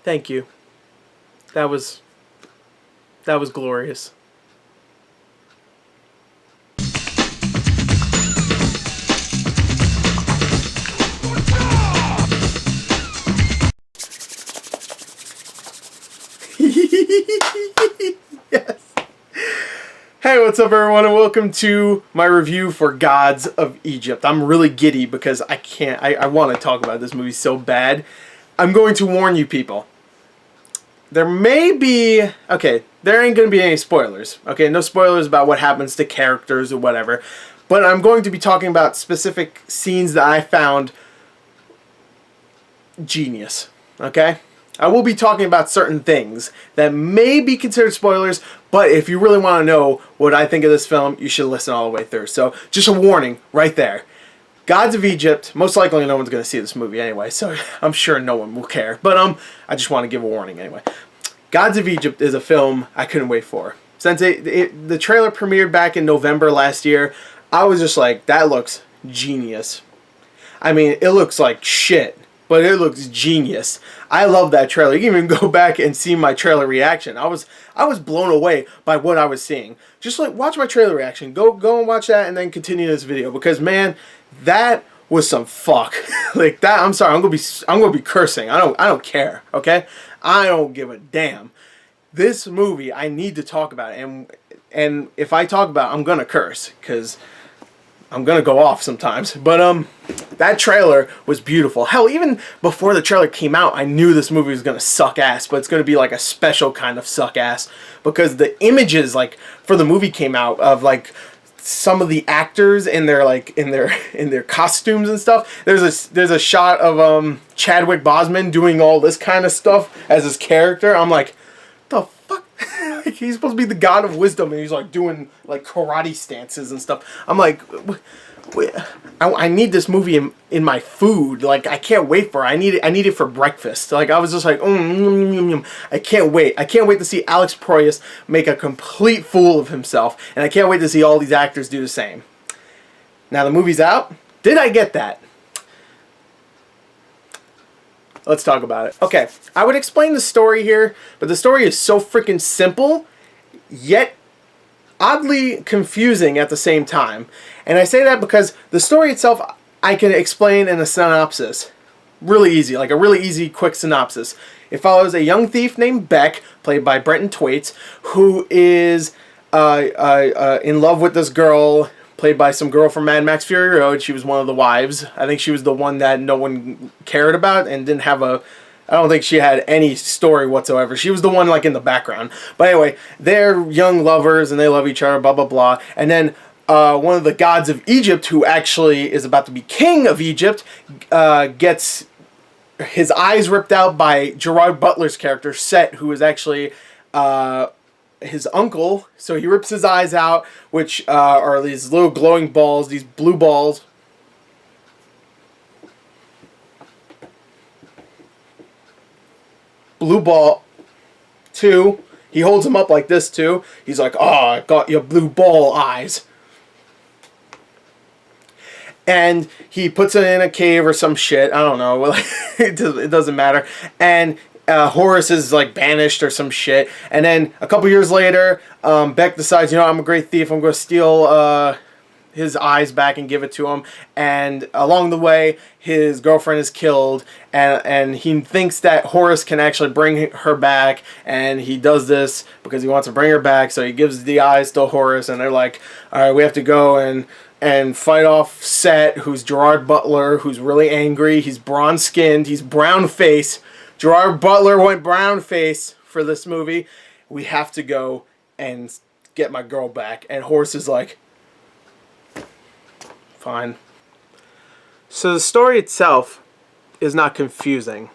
Thank you. That was glorious. Yes. Hey, what's up everyone, and welcome to my review for Gods of Egypt. I'm really giddy because I want to talk about this movie so bad. I'm going to warn you people. There may be, there ain't going to be any spoilers. Okay, no spoilers about what happens to characters or whatever. But I'm going to be talking about specific scenes that I found genius. Okay? I will be talking about certain things that may be considered spoilers, but if you really want to know what I think of this film, you should listen all the way through. So, just a warning right there. Gods of Egypt, most likely no one's going to see this movie anyway, so I'm sure no one will care. But I just want to give a warning anyway. Gods of Egypt is a film I couldn't wait for. Since the trailer premiered back in November last year, I was just like, that looks genius. I mean, it looks like shit, but it looks genius. I love that trailer. You can even go back and see my trailer reaction. I was blown away by what I was seeing. Just like watch my trailer reaction. Go and watch that and then continue this video because man, that was some fuck. Like that, I'm sorry. I'm going to be cursing. I don't care, okay? I don't give a damn. This movie, I need to talk about it, and if I talk about it, I'm going to curse cuz I'm going to go off sometimes. But that trailer was beautiful. Hell, even before the trailer came out, I knew this movie was going to suck ass, but it's going to be like a special kind of suck ass because the images like for the movie came out of like some of the actors in their like in their costumes and stuff. There's a shot of Chadwick Boseman doing all this kind of stuff as his character. I'm like, the fuck? Like, he's supposed to be the god of wisdom and he's like doing like karate stances and stuff. I'm like, I need this movie in my food. Like, I can't wait for it. I need it for breakfast. Like, I was just like, I can't wait. I can't wait to see Alex Proyas make a complete fool of himself. And I can't wait to see all these actors do the same. Now the movie's out. Did I get that? Let's talk about it. Okay, I would explain the story here, but the story is so freaking simple, yet oddly confusing at the same time. And I say that because the story itself I can explain in a synopsis. Really easy, like a really easy, quick synopsis. It follows a young thief named Beck, played by Brenton Thwaites, who is in love with this girl, played by some girl from Mad Max Fury Road. She was one of the wives. I think she was the one that no one cared about and didn't have a... I don't think she had any story whatsoever. She was the one like in the background. But anyway, they're young lovers and they love each other, blah, blah, blah. And then one of the gods of Egypt, who actually is about to be king of Egypt, gets his eyes ripped out by Gerard Butler's character, Set, who is actually... his uncle, so he rips his eyes out, which are these little glowing balls, these blue balls. Blue ball 2. He holds him up like this too. He's like, "Oh, I got your blue ball eyes." And he puts it in a cave or some shit. I don't know. It doesn't matter. And Horus is like banished or some shit, and then a couple years later, Beck decides, you know, I'm a great thief. I'm going to steal his eyes back and give it to him. And along the way, his girlfriend is killed, and he thinks that Horus can actually bring her back, and he does this because he wants to bring her back. So he gives the eyes to Horus, and they're like, all right, we have to go and fight off Set, who's Gerard Butler, who's really angry. He's bronze-skinned. He's brown-faced. Gerard Butler went brown face for this movie. We have to go and get my girl back. And Horus is like, fine. So the story itself is not confusing.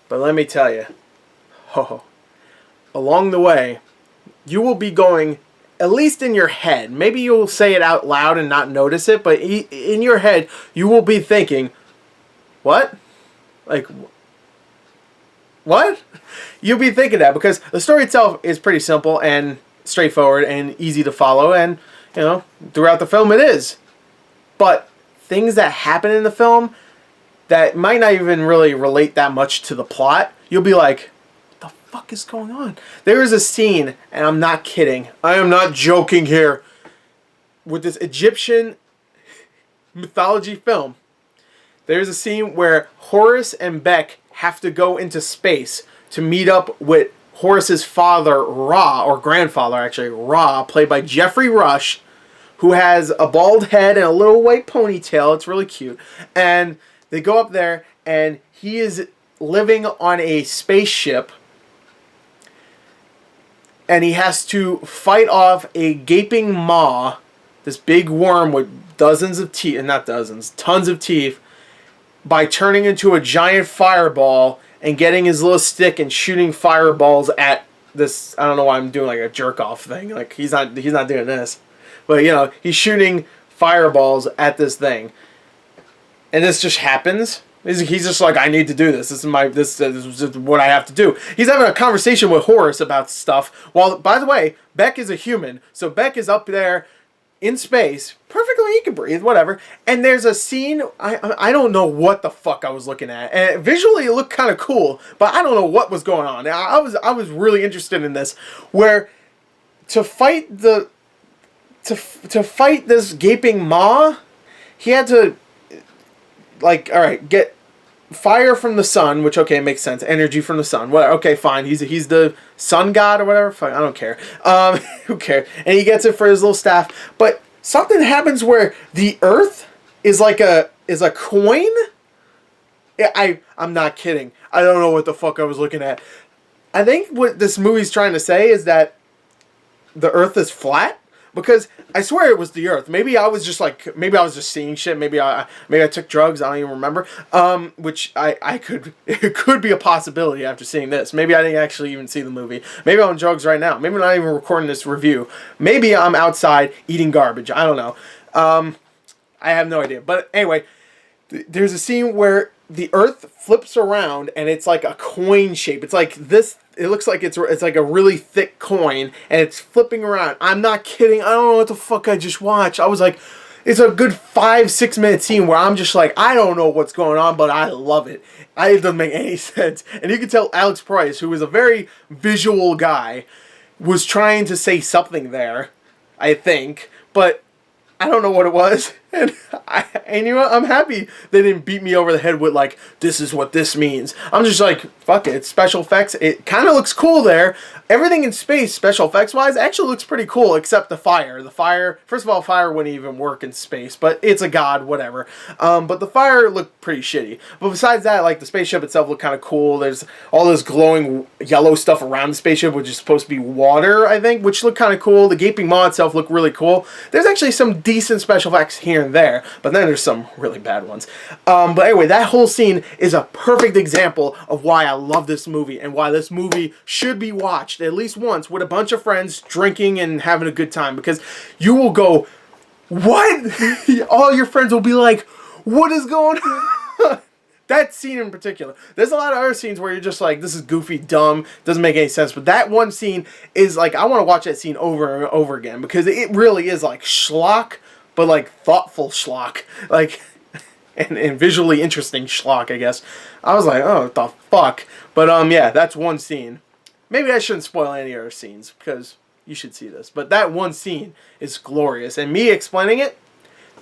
But let me tell you, along the way, you will be going, at least in your head, maybe you'll say it out loud and not notice it, but in your head, you will be thinking, what? Like, what? You'll be thinking that because the story itself is pretty simple and straightforward and easy to follow, and, you know, throughout the film it is. But things that happen in the film that might not even really relate that much to the plot, you'll be like, what the fuck is going on? There is a scene, and I'm not kidding, I am not joking here, with this Egyptian mythology film. There's a scene where Horace and Beck have to go into space to meet up with Horace's father, Ra, or grandfather actually, Ra, played by Jeffrey Rush, who has a bald head and a little white ponytail. It's really cute. And they go up there, and he is living on a spaceship, and he has to fight off a gaping maw, this big worm with dozens of teeth, not dozens, tons of teeth, by turning into a giant fireball and getting his little stick and shooting fireballs at this. I don't know why I'm doing like a jerk off thing. Like he's not doing this, but you know, he's shooting fireballs at this thing, and this just happens. He's just like, I need to do this. This is what I have to do. He's having a conversation with Horace about stuff. While, by the way, Beck is a human, so Beck is up there in space, perfectly, he can breathe, whatever. And there's a scene, I don't know what the fuck I was looking at. And visually it looked kind of cool, but I don't know what was going on. I was really interested in this, where to fight this gaping maw, he had to, like, all right, get fire from the sun, which, okay, makes sense. Energy from the sun. Whatever. Okay, fine. He's the sun god or whatever. Fine, I don't care. Who cares? And he gets it for his little staff. But something happens where the Earth is like a coin. Yeah, I'm not kidding. I don't know what the fuck I was looking at. I think what this movie's trying to say is that the Earth is flat. Because I swear it was the Earth. Maybe I was just seeing shit. Maybe I took drugs. I don't even remember. Which it could be a possibility after seeing this. Maybe I didn't actually even see the movie. Maybe I'm on drugs right now. Maybe I'm not even recording this review. Maybe I'm outside eating garbage. I don't know. I have no idea. But anyway, there's a scene where the Earth flips around and it's like a coin shape. It's like this. It looks like it's like a really thick coin, and it's flipping around. I'm not kidding. I don't know what the fuck I just watched. I was like, it's a good 5-6 minute scene where I'm just like, I don't know what's going on, but I love it. It doesn't make any sense. And you can tell Alex Price, who is a very visual guy, was trying to say something there, I think, but I don't know what it was. And you know what? I'm happy they didn't beat me over the head with like, this is what this means. I'm just like, fuck it. It's special effects. It kind of looks cool there. Everything in space, special effects wise, actually looks pretty cool, except the fire. The fire, first of all, fire wouldn't even work in space, but it's a god, whatever. But the fire looked pretty shitty. But besides that, like, the spaceship itself looked kind of cool. There's all this glowing yellow stuff around the spaceship, which is supposed to be water, I think, which looked kind of cool. The gaping maw itself looked really cool. There's actually some decent special effects here and there, but then there's some really bad ones. But anyway, that whole scene is a perfect example of why I love this movie and why this movie should be watched at least once with a bunch of friends drinking and having a good time, because you will go, what? All your friends will be like, what is going on? That scene in particular. There's a lot of other scenes where you're just like, this is goofy, dumb, doesn't make any sense. But that one scene is like, I want to watch that scene over and over again, because it really is like schlock, but like thoughtful schlock. Like, and visually interesting schlock, I guess. I was like, oh, what the fuck? But yeah, that's one scene. Maybe I shouldn't spoil any other scenes, because you should see this. But that one scene is glorious. And me explaining it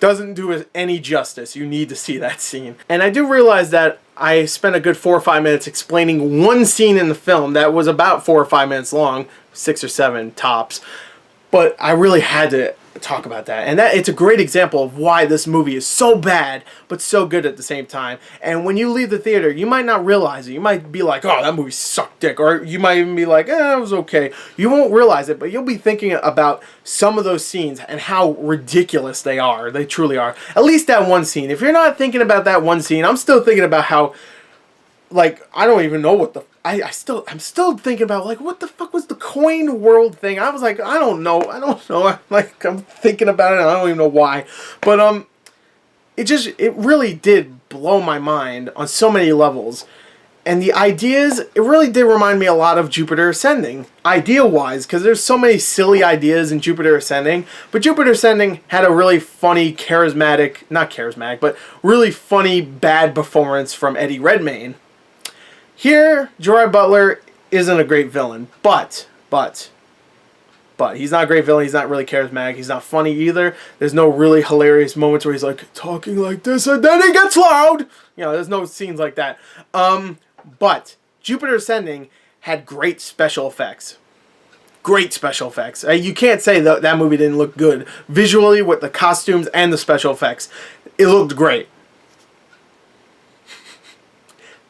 doesn't do it any justice. You need to see that scene. And I do realize that I spent a good 4 or 5 minutes explaining one scene in the film that was about 4 or 5 minutes long, 6 or 7 tops. But I really had to talk about that. And that it's a great example of why this movie is so bad, but so good at the same time. And when you leave the theater, you might not realize it. You might be like, oh, that movie sucked dick. Or you might even be like, it was okay. You won't realize it, but you'll be thinking about some of those scenes and how ridiculous they are. They truly are. At least that one scene. If you're not thinking about that one scene, I'm still thinking about how, like, I don't even know what the... I'm still thinking about, like, what the fuck was the coin world thing? I was like, I don't know. I'm thinking about it, and I don't even know why. But, it really did blow my mind on so many levels. And the ideas, it really did remind me a lot of Jupiter Ascending, idea-wise, because there's so many silly ideas in Jupiter Ascending, but Jupiter Ascending had a really funny, not charismatic, but really funny, bad performance from Eddie Redmayne. Here, Gerard Butler isn't a great villain, but he's not a great villain, he's not really charismatic, he's not funny either. There's no really hilarious moments where he's like talking like this and then he gets loud. You know, there's no scenes like that. But Jupiter Ascending had great special effects. Great special effects. You can't say that movie didn't look good. Visually, with the costumes and the special effects, it looked great.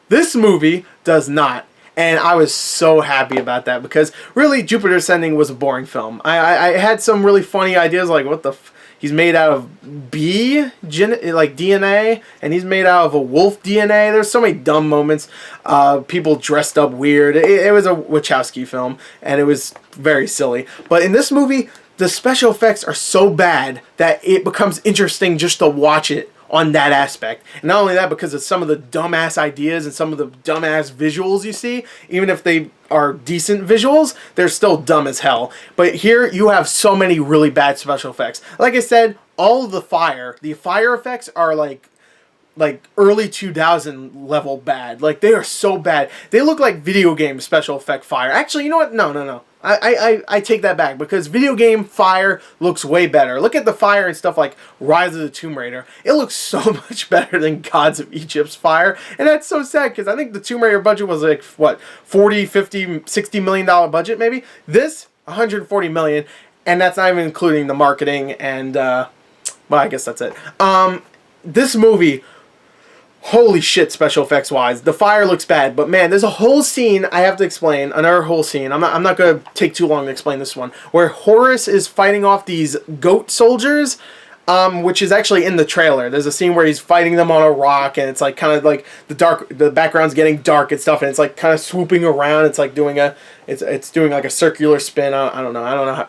This movie does not. And I was so happy about that because really Jupiter Ascending was a boring film. I had some really funny ideas like what the he's made out of bee like DNA, and he's made out of a wolf DNA. There's so many dumb moments. People dressed up weird. It was a Wachowski film, and it was very silly. But in this movie, the special effects are so bad that it becomes interesting just to watch it on that aspect. And not only that, because of some of the dumbass ideas and some of the dumbass visuals you see, even if they are decent visuals, they're still dumb as hell. But here you have so many really bad special effects. Like I said, all of the fire effects are like early 2000 level bad. Like they are so bad. They look like video game special effect fire. Actually, you know what? No. I take that back because video game fire looks way better. Look at the fire and stuff like Rise of the Tomb Raider. It looks so much better than Gods of Egypt's fire. And that's so sad because I think the Tomb Raider budget was like, what, 40, 50, 60 million dollar budget maybe? This, 140 million. And that's not even including the marketing and, well, I guess that's it. This movie, holy shit, special effects wise. The fire looks bad, but man, there's a whole scene I have to explain. Another whole scene. I'm not going to take too long to explain this one. Where Horus is fighting off these goat soldiers, which is actually in the trailer. There's a scene where he's fighting them on a rock, and it's like kind of like the background's getting dark and stuff, and it's like kind of swooping around. It's like doing it's doing like a circular spin. I don't know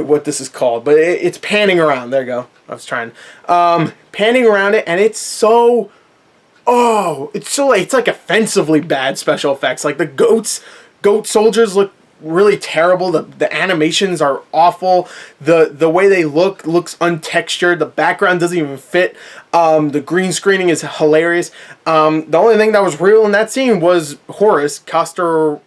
what this is called, but it's panning around. There you go. I was trying. Panning around it, and it's so... Oh, it's like offensively bad special effects. Like the goat soldiers look really terrible. The animations are awful. The way they looks untextured. The background doesn't even fit. The green screening is hilarious. The only thing that was real in that scene was Horace, Costco,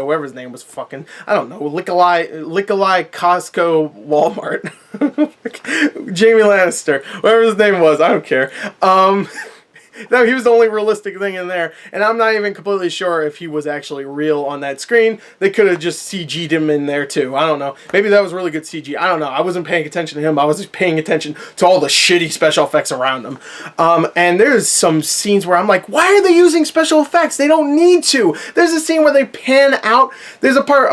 whatever his name was, fucking, I don't know, Lickalai Costco Walmart. Jamie Lannister, whatever his name was, I don't care. No, he was the only realistic thing in there, and I'm not even completely sure if he was actually real on that screen. They could have just CG'd him in there too. I don't know. Maybe that was really good CG. I don't know. I wasn't paying attention to him. I was just paying attention to all the shitty special effects around him. And there's some scenes where I'm like, why are they using special effects? They don't need to. There's a scene where they pan out. There's a part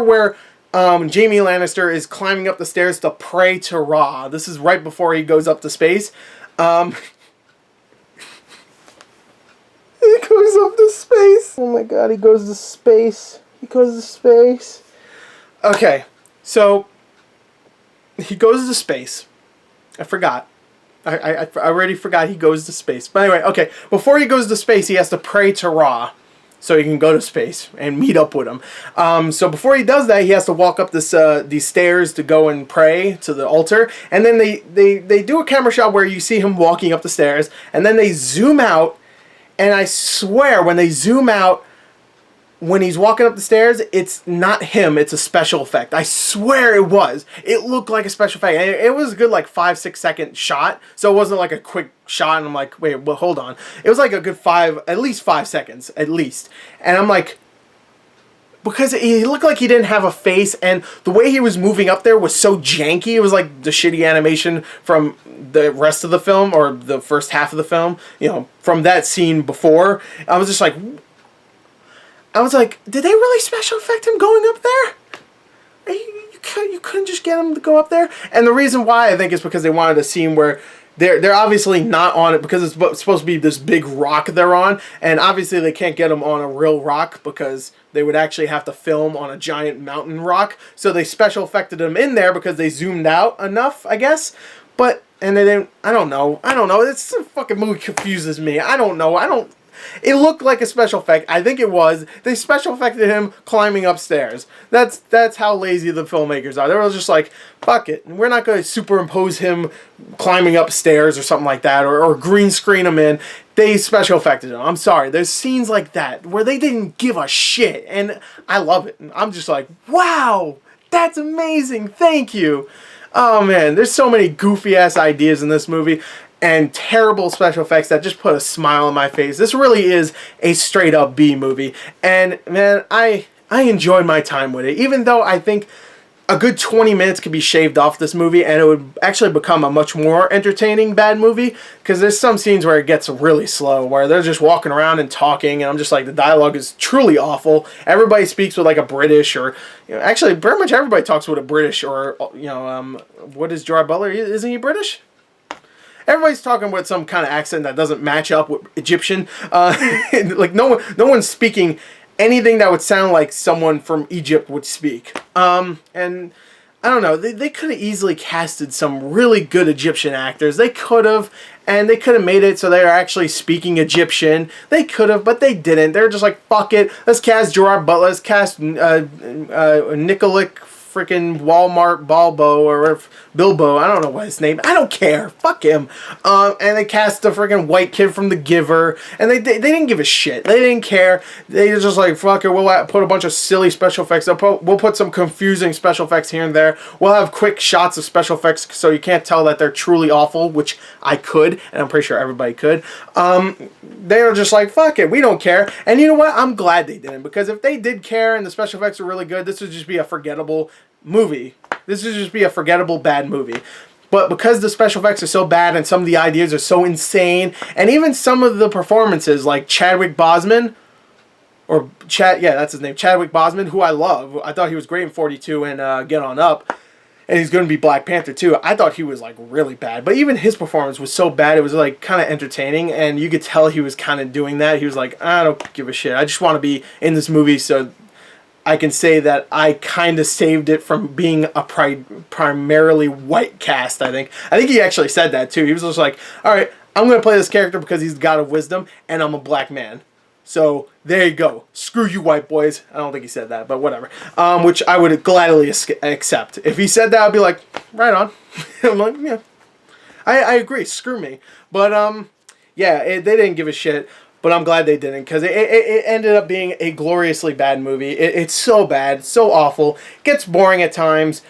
where Jaime Lannister is climbing up the stairs to pray to Ra. This is right before he goes up to space. He goes up to space. Oh my god, he goes to space. Okay, so he goes to space. I forgot. I already forgot he goes to space. But anyway, okay, before he goes to space, he has to pray to Ra so he can go to space and meet up with him. So before he does that, he has to walk up these stairs to go and pray to the altar. And then they do a camera shot where you see him walking up the stairs, and then they zoom out. And I swear, when they zoom out, when he's walking up the stairs, it's not him, it's a special effect. I swear it was. It looked like a special effect. And it was a good, like, 5-6 second shot. So it wasn't like a quick shot, and I'm like, wait, well, hold on. It was like a good at least 5 seconds, at least. And I'm like, because he looked like he didn't have a face, and the way he was moving up there was so janky. It was like the shitty animation from the rest of the film, or the first half of the film, you know, from that scene before. I was just like, did they really special effect him going up there? You couldn't just get him to go up there? And the reason why, I think, is because they wanted a scene where they're obviously not on it, because it's supposed to be this big rock they're on, and obviously they can't get them on a real rock because they would actually have to film on a giant mountain rock. So they special effected them in there because they zoomed out enough, I guess. But And they didn't, I don't know. This fucking movie confuses me. I don't know. It looked like a special effect. I think it was. They special effected him climbing upstairs. That's how lazy the filmmakers are. They were just like, fuck it. We're not going to superimpose him climbing upstairs or something like that, or green screen him in. They special effected him. I'm sorry. There's scenes like that where they didn't give a shit. And I love it. And I'm just like, wow, that's amazing. Thank you. Oh man, there's so many goofy ass ideas in this movie and terrible special effects that just put a smile on my face. This really is a straight up B movie. And man, I enjoyed my time with it. Even though I think a good 20 minutes could be shaved off this movie and it would actually become a much more entertaining bad movie, because there's some scenes where it gets really slow, where they're just walking around and talking, and I'm just like, the dialogue is truly awful. Everybody speaks with like a British, or actually pretty much everybody talks with a British, or what is Gerard Butler? Isn't he British? Everybody's talking with some kind of accent that doesn't match up with Egyptian. Like no one's speaking anything that would sound like someone from Egypt would speak. And I don't know, they could have easily casted some really good Egyptian actors. They could have, and they could have made it so they are actually speaking Egyptian. They could have, but they didn't. They're just like, fuck it, let's cast Gerard Butler, let's cast Nicolik freaking Walmart Balbo or Bilbo, I don't know what his name, I don't care, fuck him. And they cast the freaking white kid from The Giver, and they didn't give a shit, they didn't care. They were just like, fuck it, we'll put a bunch of silly special effects, we'll put some confusing special effects here and there, we'll have quick shots of special effects so you can't tell that they're truly awful, which I could, and I'm pretty sure everybody could. They were just like, fuck it, we don't care. And you know what, I'm glad they didn't, because if they did care and the special effects were really good, this would just be a forgettable movie. This would just be a forgettable bad movie. But because the special effects are so bad and some of the ideas are so insane, and even some of the performances, like Chadwick Boseman, or that's his name, Chadwick Boseman, who I love. I thought he was great in 42 and Get On Up, and he's going to be Black Panther too. I thought he was like really bad, but even his performance was so bad it was like kind of entertaining, and you could tell he was kind of doing that. He was like, I don't give a shit, I just want to be in this movie so I can say that I kind of saved it from being a primarily white cast, I think. I think he actually said that too. He was just like, alright, I'm going to play this character because he's God of wisdom, and I'm a black man. So, there you go. Screw you white boys. I don't think he said that, but whatever. Which I would gladly accept. If he said that, I'd be like, right on. I'm like, yeah. I agree. Screw me. But, they didn't give a shit. But I'm glad they didn't, because it ended up being a gloriously bad movie. It's so bad, so awful. It gets boring at times,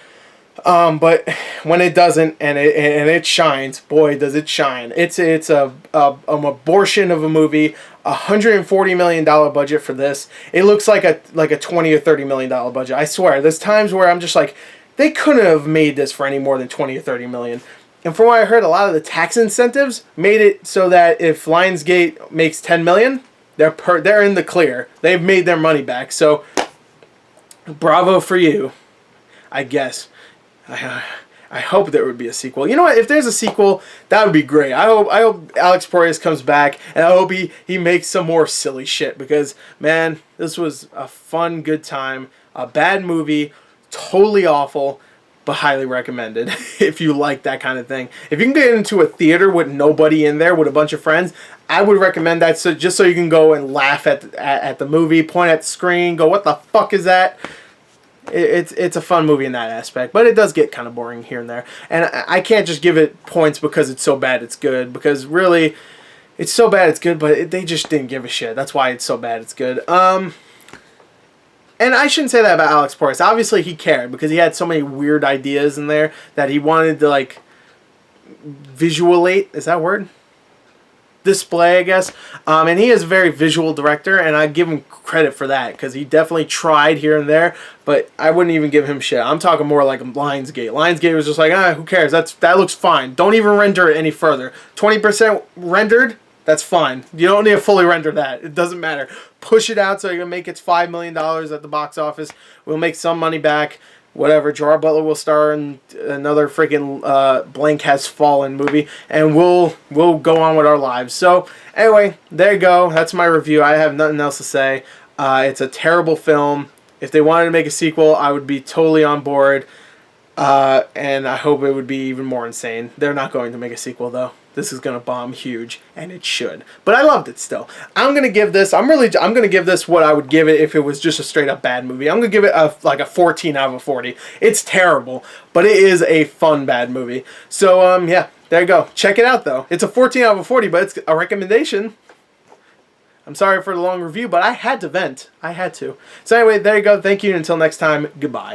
but when it doesn't and it shines, boy, does it shine. It's an abortion of a movie. $140 million budget for this. It looks like a $20 or $30 million budget. I swear, there's times where I'm just like, they couldn't have made this for any more than 20 or 30 million. And from what I heard, a lot of the tax incentives made it so that if Lionsgate makes $10 million, they're in the clear. They've made their money back. So, bravo for you, I guess. I hope there would be a sequel. You know what? If there's a sequel, that would be great. I hope Alex Proyas comes back, and I hope he makes some more silly shit, because, man, this was a fun, good time. A bad movie, totally awful, but highly recommended if you like that kind of thing. If you can get into a theater with nobody in there, with a bunch of friends, I would recommend that, so just so you can go and laugh at the movie, point at the screen, go, what the fuck is that? It's a fun movie in that aspect, but it does get kind of boring here and there. And I can't just give it points because it's so bad it's good, because really, it's so bad it's good, but they just didn't give a shit. That's why it's so bad it's good. And I shouldn't say that about Alex Proyas. Obviously, he cared, because he had so many weird ideas in there that he wanted to, like, visualate. Is that a word? Display, I guess. And he is a very visual director, and I give him credit for that, because he definitely tried here and there, but I wouldn't even give him shit. I'm talking more like Lionsgate. Lionsgate was just like, who cares? That looks fine. Don't even render it any further. 20% rendered? That's fine. You don't need to fully render that. It doesn't matter. Push it out so you can make its $5 million at the box office. We'll make some money back. Whatever. Gerard Butler will star in another freaking Blank Has Fallen movie, and we'll go on with our lives. So anyway, there you go. That's my review. I have nothing else to say. It's a terrible film. If they wanted to make a sequel, I would be totally on board. And I hope it would be even more insane. They're not going to make a sequel though. This is gonna bomb huge, and it should. But I loved it still. I'm gonna give this. I'm gonna give this what I would give it if it was just a straight up bad movie. I'm gonna give it like a 14 out of 40. It's terrible, but it is a fun bad movie. So yeah, there you go. Check it out though. It's a 14 out of 40, but it's a recommendation. I'm sorry for the long review, but I had to vent. I had to. So anyway, there you go. Thank you. Until next time, goodbye.